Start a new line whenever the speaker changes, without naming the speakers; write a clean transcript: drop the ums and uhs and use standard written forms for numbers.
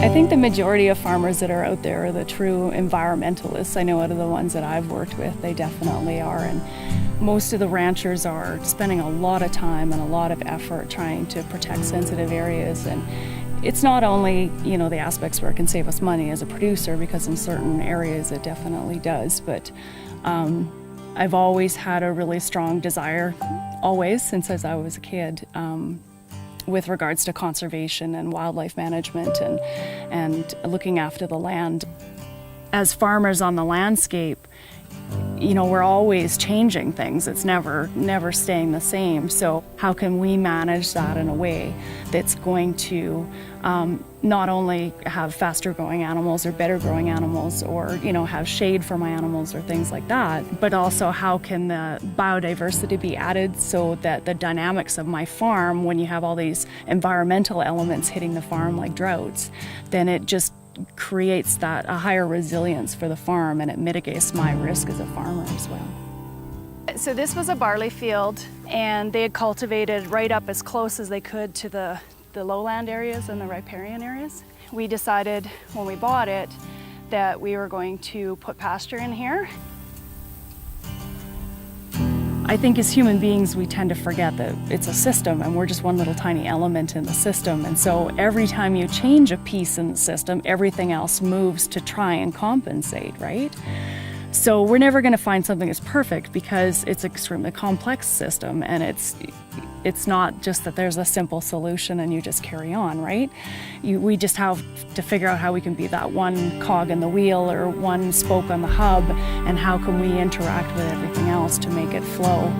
I think the majority of farmers that are out there are the true environmentalists. I know out of the ones that I've worked with, they definitely are. And most of the ranchers are spending a lot of time and a lot of effort trying to protect sensitive areas. And it's not only, you know, the aspects where it can save us money as a producer, because in certain areas it definitely does. But I've always had a really strong desire, always, since I was a kid, with regards to conservation and wildlife management and looking after the land. As farmers on the landscape, you know, we're always changing things. It's never staying the same. So how can we manage that in a way that's going to not only have faster growing animals or better growing animals, or, you know, have shade for my animals or things like that, but also how can the biodiversity be added so that the dynamics of my farm, when you have all these environmental elements hitting the farm like droughts, then it just creates that a higher resilience for the farm, and it mitigates my risk as a farmer as well. So this was a barley field, and they had cultivated right up as close as they could to the lowland areas and the riparian areas. We decided when we bought it that we were going to put pasture in here. I think as human beings we tend to forget that it's a system and we're just one little tiny element in the system, and so every time you change a piece in the system, everything else moves to try and compensate, right? So we're never going to find something that's perfect because it's an extremely complex system, and it's not just that there's a simple solution and you just carry on, right? We just have to figure out how we can be that one cog in the wheel or one spoke on the hub, and how can we interact with everything else to make it flow.